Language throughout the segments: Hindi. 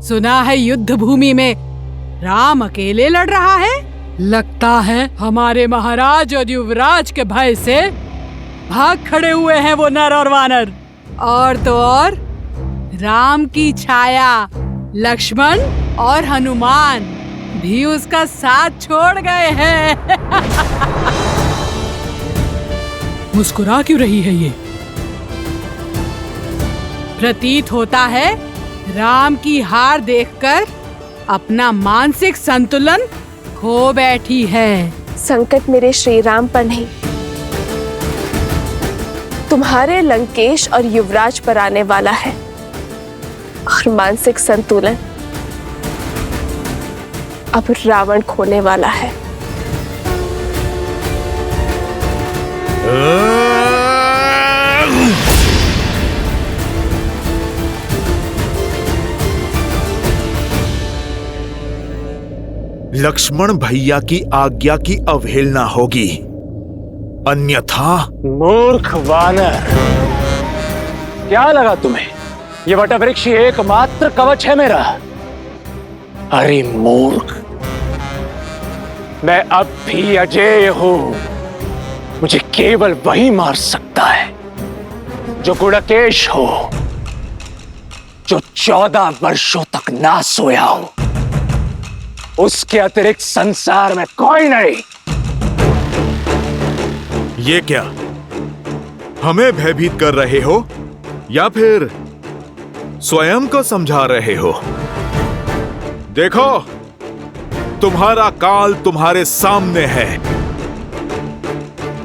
सुना है युद्ध भूमि में राम अकेले लड़ रहा है। लगता है हमारे महाराज और युवराज के भय से भाग खड़े हुए हैं वो नर और वानर। और तो और राम की छाया लक्ष्मण और हनुमान भी उसका साथ छोड़ गए हैं। मुस्कुरा क्यों रही है ये? प्रतीत होता है राम की हार देखकर अपना मानसिक संतुलन खो बैठी है। संकट मेरे श्री राम पर नहीं, तुम्हारे लंकेश और युवराज पर आने वाला है। और मानसिक संतुलन अब रावण खोने वाला है। लक्ष्मण भैया की आज्ञा की अवहेलना होगी, अन्यथा। मूर्ख वानर, क्या लगा तुम्हें ये वटवृक्ष एकमात्र कवच है मेरा? अरे मूर्ख, मैं अब भी अजेय हूं। मुझे केवल वही मार सकता है जो गुड़केश हो, जो 14 वर्षों तक ना सोया हो। उसके अतिरिक्त संसार में कोई नहीं। ये क्या हमें भयभीत कर रहे हो या फिर स्वयं को समझा रहे हो? देखो, तुम्हारा काल तुम्हारे सामने है।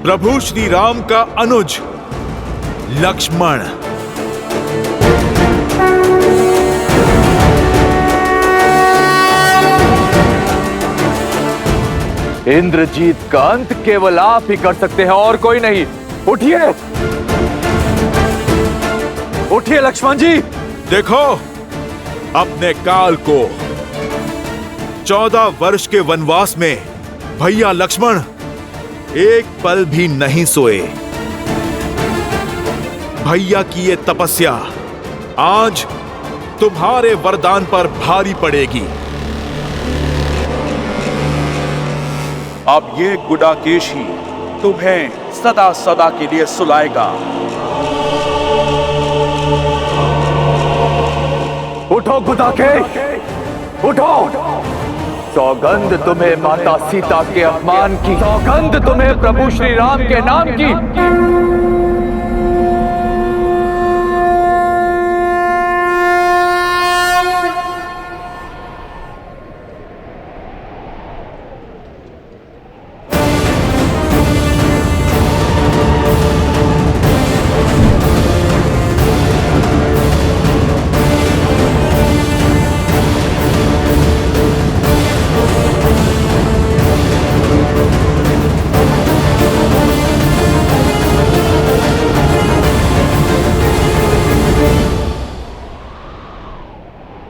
प्रभु श्री राम का अनुज लक्ष्मण। इंद्रजीत का अंत केवल आप ही कर सकते हैं और कोई नहीं। उठिए, उठिए लक्ष्मण जी। देखो, अपने काल को 14 वर्ष के वनवास में भैया लक्ष्मण एक पल भी नहीं सोए। भैया की ये तपस्या आज तुम्हारे वरदान पर भारी पड़ेगी। अब ये गुडाकेश ही तुम्हें सदा सदा के लिए सुलाएगा। उठो गुडाकेश, उठो। सौगंध तुम्हें माता सीता के अपमान की, सौगंध तुम्हें प्रभु श्री राम के नाम की।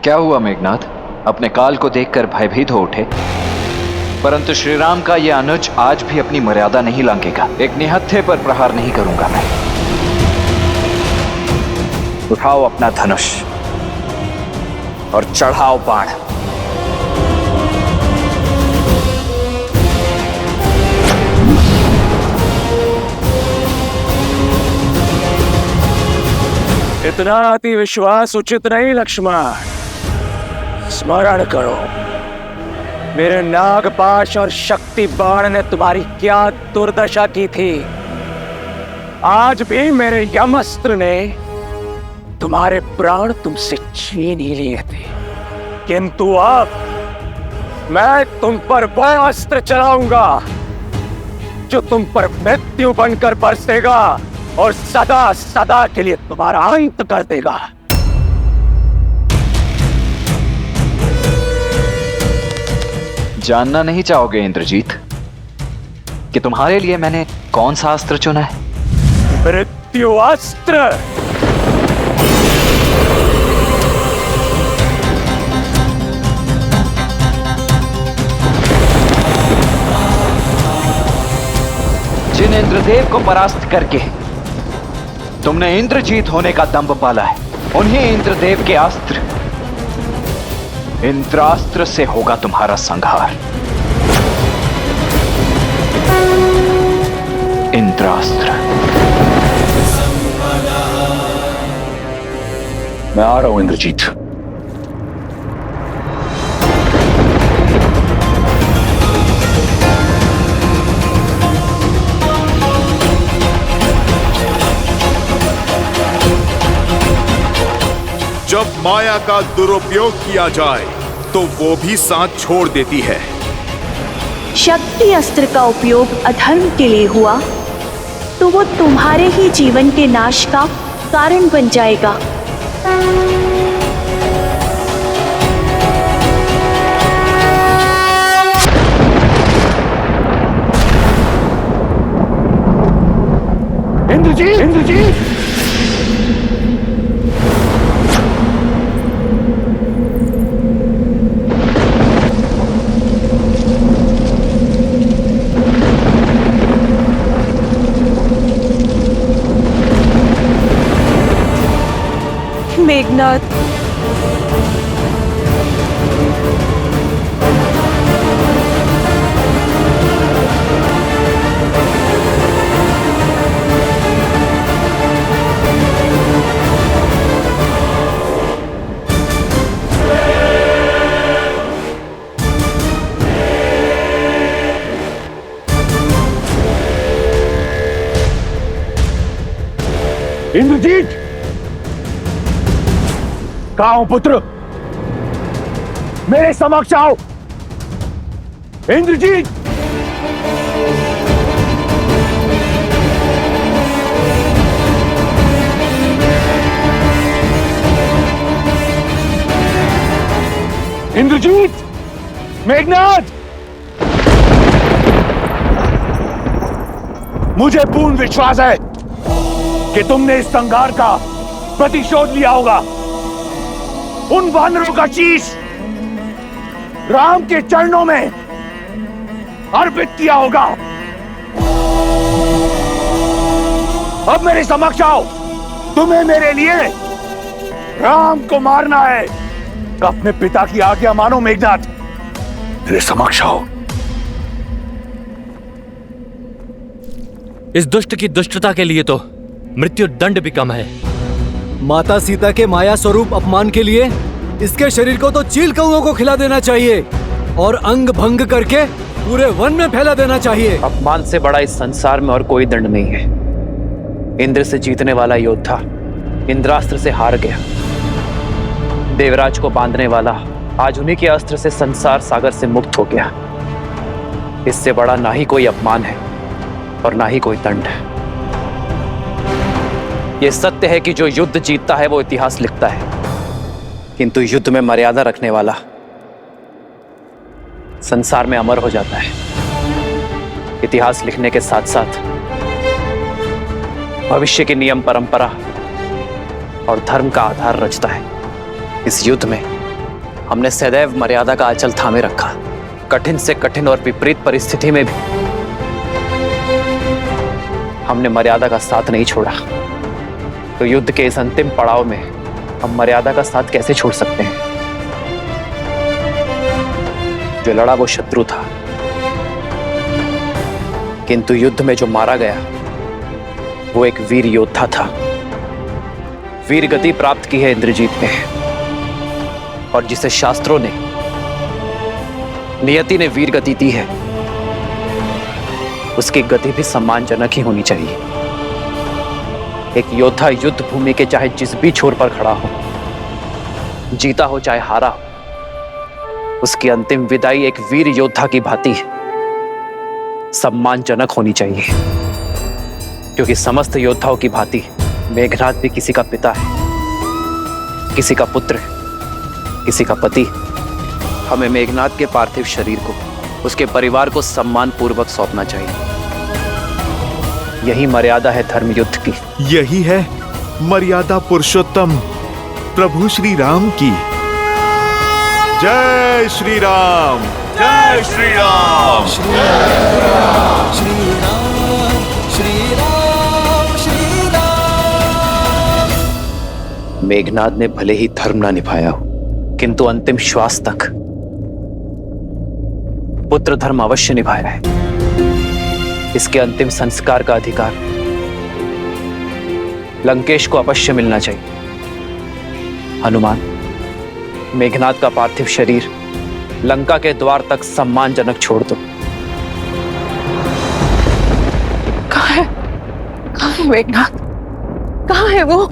क्या हुआ मेघनाथ? अपने काल को देखकर भयभीत हो उठे। परंतु श्रीराम का यह अनुज आज भी अपनी मर्यादा नहीं लांघेगा। एक निहत्थे पर प्रहार नहीं करूंगा मैं। उठाओ अपना धनुष और चढ़ाओ बाण। इतना अति विश्वास उचित नहीं लक्ष्मण। स्मरण करो, मेरे नागपाश और शक्ति बाण ने तुम्हारी क्या दुर्दशा की थी। आज भी मेरे यमअस्त्र ने तुम्हारे प्राण तुमसे छीन ही लिए थे, किंतु अब मैं तुम पर वह अस्त्र चलाऊंगा जो तुम पर मृत्यु बनकर बरसेगा और सदा सदा के लिए तुम्हारा अंत कर देगा। जानना नहीं चाहोगे इंद्रजीत कि तुम्हारे लिए मैंने कौन सा अस्त्र चुना है? मृत्यु अस्त्र। जिन इंद्रदेव को परास्त करके तुमने इंद्रजीत होने का दंभ पाला है, उन्हीं इंद्रदेव के अस्त्र इंद्रास्त्र से होगा तुम्हारा संहार। इंद्रास्त्र। मैं आ रहा हूं इंद्रजीत। जब माया का दुरुपयोग किया जाए तो वो भी साथ छोड़ देती है। शक्ति अस्त्र का उपयोग अधर्म के लिए हुआ तो वो तुम्हारे ही जीवन के नाश का कारण बन जाएगा। इंद्रजीत, इंद्रजीत! मेघनाथ, इंद्रजीत! कहाँ हो पुत्र? मेरे समक्ष आओ। इंद्रजीत! इंद्रजीत! मेघनाथ! मुझे पूर्ण विश्वास है कि तुमने इस संघार का प्रतिशोध लिया होगा। उन वानरों का शीश राम के चरणों में अर्पित किया होगा। अब मेरे समक्ष आओ। तुम्हें मेरे लिए राम को मारना है। अपने पिता की आज्ञा मानो मेघनाथ। मेरे समक्ष आओ। इस दुष्ट की दुष्टता के लिए तो मृत्यु दंड भी कम है। माता सीता के माया स्वरूप अपमान के लिए इसके शरीर को तो चील कौओं को खिला देना चाहिए और अंग भंग करके पूरे वन में फैला देना चाहिए। अपमान से बड़ा इस संसार में और कोई दंड नहीं है। इंद्र से जीतने वाला योद्धा इंद्रास्त्र से हार गया। देवराज को बांधने वाला आज उन्हीं के अस्त्र से संसार सागर से मुक्त हो गया। इससे बड़ा ना ही कोई अपमान है और ना ही कोई दंड है। यह सत्य है कि जो युद्ध जीतता है वो इतिहास लिखता है, किंतु युद्ध में मर्यादा रखने वाला संसार में अमर हो जाता है। इतिहास लिखने के साथ साथ भविष्य के नियम, परंपरा और धर्म का आधार रचता है। इस युद्ध में हमने सदैव मर्यादा का आंचल थामे रखा। कठिन से कठिन और विपरीत परिस्थिति में भी हमने मर्यादा का साथ नहीं छोड़ा। तो युद्ध के इस अंतिम पड़ाव में हम मर्यादा का साथ कैसे छोड़ सकते हैं? जो लड़ा वो शत्रु था, किंतु युद्ध में जो मारा गया वो एक वीर योद्धा था। वीर गति प्राप्त की है इंद्रजीत ने, और जिसे शास्त्रों ने, नियति ने वीर गति दी है, उसकी गति भी सम्मानजनक ही होनी चाहिए। एक योद्धा युद्ध भूमि के चाहे जिस भी छोर पर खड़ा हो, जीता हो चाहे हारा हो, उसकी अंतिम विदाई एक वीर योद्धा की भांति सम्मानजनक होनी चाहिए। क्योंकि समस्त योद्धाओं की भांति मेघनाथ भी किसी का पिता है, किसी का पुत्र है, किसी का पति। हमें मेघनाथ के पार्थिव शरीर को उसके परिवार को सम्मान पूर्वक सौंपना चाहिए। यही मर्यादा है धर्म युद्ध की। यही है मर्यादा पुरुषोत्तम प्रभु श्री राम की। जय श्री राम, जय श्री राम, श्री राम, श्री राम, श्री राम, श्री राम। मेघनाथ ने भले ही धर्म ना निभाया हो, किंतु अंतिम श्वास तक पुत्र धर्म अवश्य निभाया है। इसके अंतिम संस्कार का अधिकार लंकेश को अवश्य मिलना चाहिए। हनुमान, मेघनाद का पार्थिव शरीर लंका के द्वार तक सम्मानजनक छोड़ दो। कहाँ है मेघनाद? कहाँ है वो?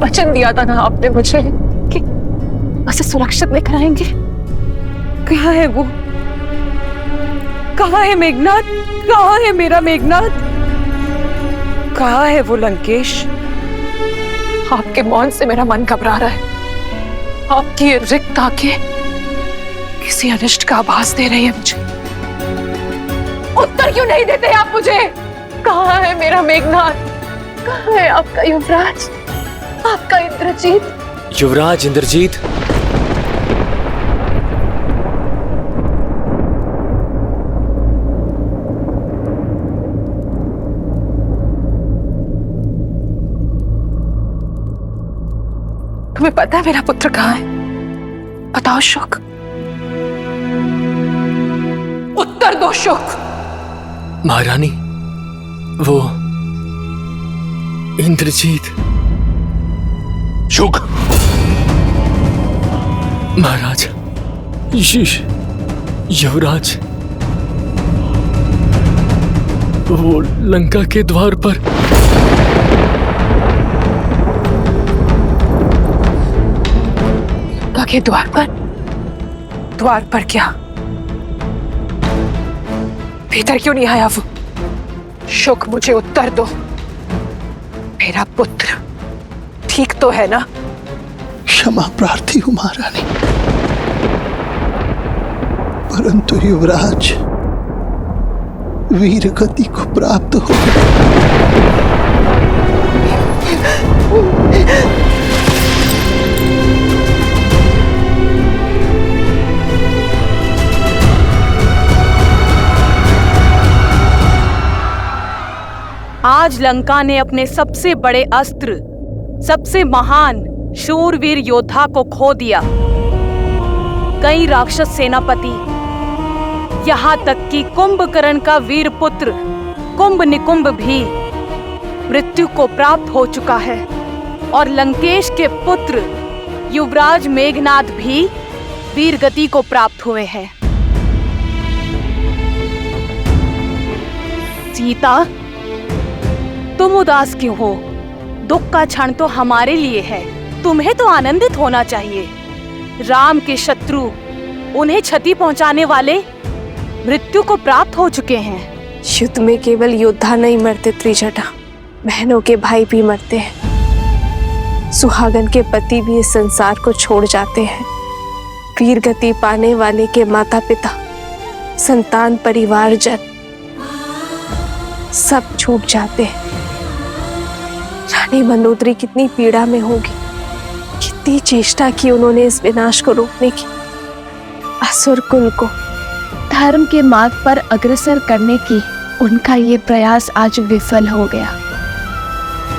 वचन दिया था ना आपने मुझे कि उसे सुरक्षित लेकर आएंगे। कहाँ है वो? कहाँ है मेघनाद? कहाँ है मेरा मेघनाद? कहाँ है वो लंकेश? आपके मौन से मेरा मन घबरा रहा है। आपकी ये रिक्त आंखें किसी अनिष्ट का आभास दे रही है मुझे। उत्तर क्यों नहीं देते आप मुझे? कहाँ है मेरा मेघनाद? कहाँ है आपका युवराज, आपका इंद्रजीत? युवराज इंद्रजीत, तुम्हें पता है मेरा पुत्र कहाँ है? बताओ शुक, उत्तर दो शुक। महारानी, वो इंद्रजीत। शुक, महाराज, युवराज, वो लंका के द्वार पर। लंका के द्वार पर? द्वार पर क्या? भीतर क्यों नहीं आया वो? शुक, मुझे उत्तर दो। मेरा पुत्र ठीक तो है ना? क्षमा प्रार्थी हूं महारानी, परंतु युवराज वीर गति को प्राप्त हो। आज लंका ने अपने सबसे बड़े अस्त्र, सबसे महान शूरवीर योद्धा को खो दिया। कई राक्षस सेनापति, यहाँ तक कि कुंभकर्ण का वीर पुत्र कुंभ निकुंभ भी मृत्यु को प्राप्त हो चुका है और लंकेश के पुत्र युवराज मेघनाद भी वीरगति को प्राप्त हुए हैं। सीता, तुम उदास क्यों हो? दुख का क्षण तो हमारे लिए है, तुम्हें तो आनंदित होना चाहिए। राम के शत्रु, उन्हें क्षति पहुंचाने वाले मृत्यु को प्राप्त हो चुके हैं। युद्ध में केवल योद्धा नहीं मरते त्रिजटा, बहनों के भाई भी मरते हैं। सुहागन के पति भी इस संसार को छोड़ जाते हैं। वीर गति पाने वाले के माता पिता, संतान, परिवारजन सब छूट जाते हैं। रानी मंदोदरी कितनी पीड़ा में होगी, कितनी चेष्टा की उन्होंने इस विनाश को रोकने की। असुर कुल को धर्म के मार्ग पर अग्रसर करने की उनका ये प्रयास आज विफल हो गया।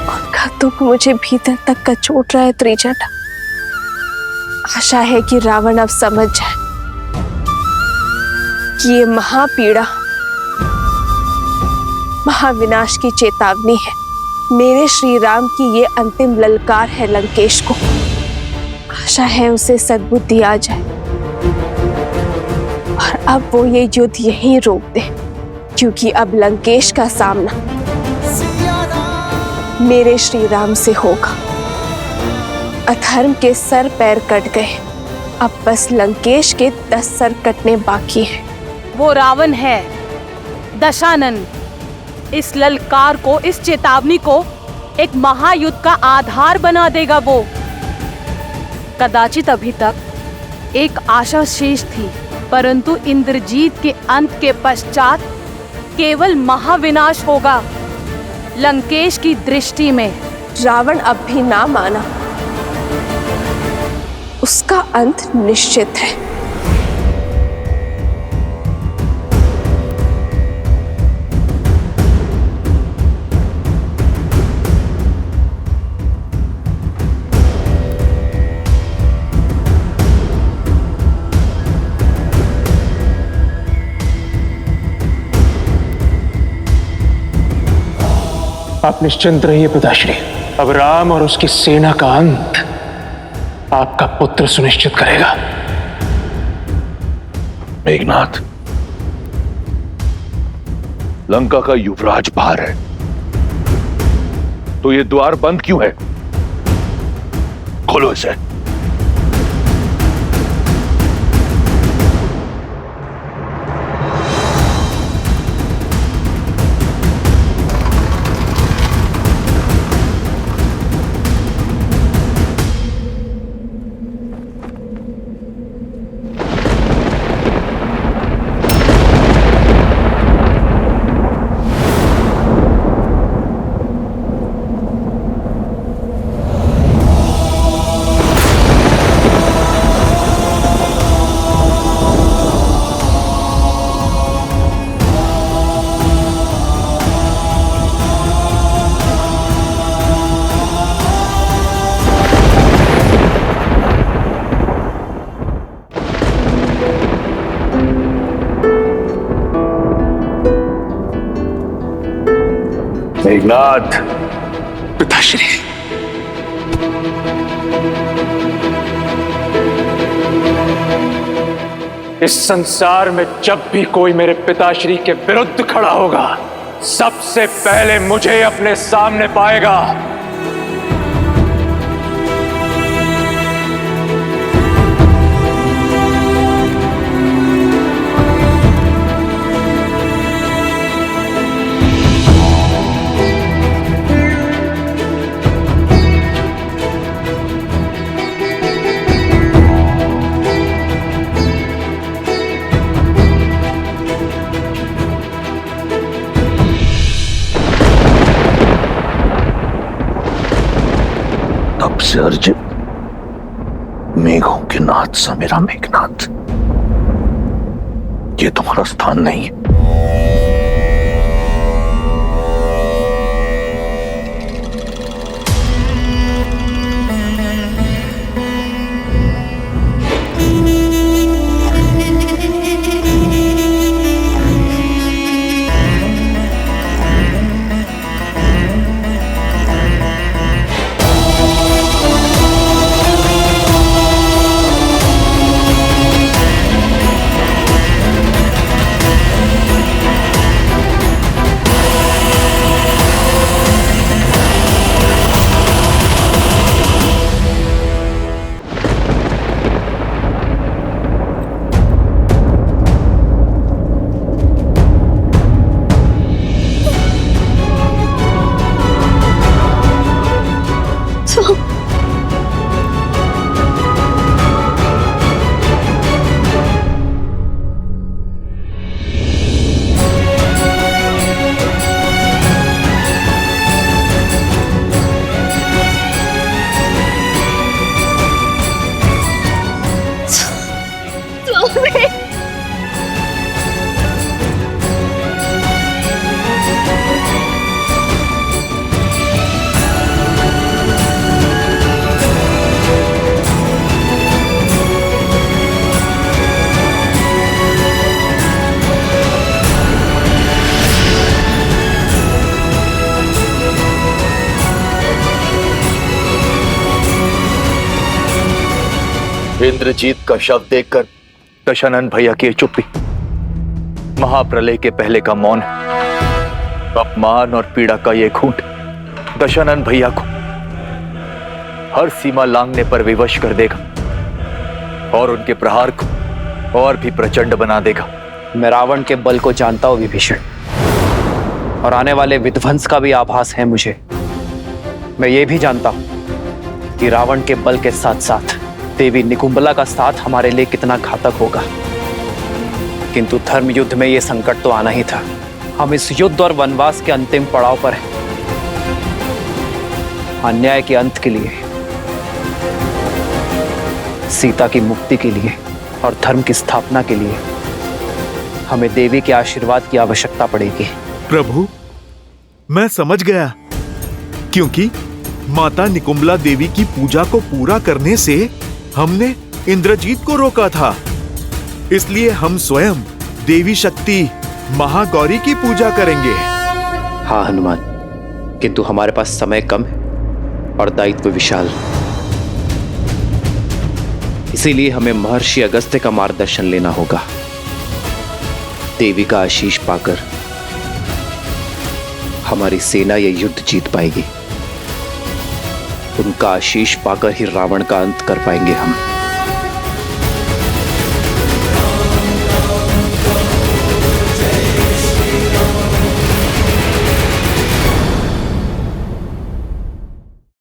उनका दुख मुझे भीतर तक कचोट रहा है त्रिजटा। आशा है कि रावण अब समझ जाए कि ये महापीड़ा महाविनाश की चेतावनी है। मेरे श्री राम की ये अंतिम ललकार है लंकेश को। आशा है उसे सद्बुद्धि आ जाए और अब वो ये युद्ध यहीं रोक दे, क्योंकि अब लंकेश का सामना मेरे श्री राम से होगा। अधर्म के सर पैर कट गए, अब बस लंकेश के 10 सर कटने बाकी हैं। वो रावण है, दशानन। इस ललकार को, इस चेतावनी को एक महायुद्ध का आधार बना देगा वो। कदाचित अभी तक एक आशा शेष थी, परंतु इंद्रजीत के अंत के पश्चात केवल महाविनाश होगा लंकेश की दृष्टि में। रावण अब भी ना माना, उसका अंत निश्चित है। आप निश्चिंत रहिए पिताश्री। अब राम और उसकी सेना का अंत आपका पुत्र सुनिश्चित करेगा। मेघनाथ, लंका का युवराज बाहर है, तो ये द्वार बंद क्यों है? खोलो इसे। मेघनाथ, पिताश्री, इस संसार में जब भी कोई मेरे पिताश्री के विरुद्ध खड़ा होगा, सबसे पहले मुझे अपने सामने पाएगा। तब से अर्जुन, मेघों के नाथ सा मेरा मेघनाथ, ये तुम्हारा स्थान नहीं है। इंद्रजीत का शव देखकर दशानन भैया की चुप्पी, महाप्रलय के पहले का मौन, अपमान और पीड़ा का ये घूंट दशानन भैया को हर सीमा लांघने पर विवश कर देगा और उनके प्रहार को और भी प्रचंड बना देगा। मैं रावण के बल को जानता हूं विभीषण, और आने वाले विध्वंस का भी आभास है मुझे। मैं ये भी जानता हूं कि रावण के बल के साथ साथ देवी निकुंबला का साथ हमारे लिए कितना घातक होगा। किंतु धर्म युद्ध में यह संकट तो आना ही था। हम इस युद्ध और वनवास के अंतिम पड़ाव पर हैं। अन्याय के अंत के लिए, सीता की मुक्ति के लिए और धर्म की स्थापना के लिए हमें देवी के आशीर्वाद की आवश्यकता पड़ेगी। प्रभु, मैं समझ गया, क्योंकि माता निकुंबला देवी की पूजा को पूरा करने से हमने इंद्रजीत को रोका था। इसलिए हम स्वयं देवी शक्ति महागौरी की पूजा करेंगे। हाँ हनुमान, किंतु हमारे पास समय कम है और दायित्व विशाल। इसीलिए हमें महर्षि अगस्त्य का मार्गदर्शन लेना होगा। देवी का आशीष पाकर हमारी सेना ये युद्ध जीत पाएगी। उनका आशीष पाकर ही रावण का अंत कर पाएंगे हम।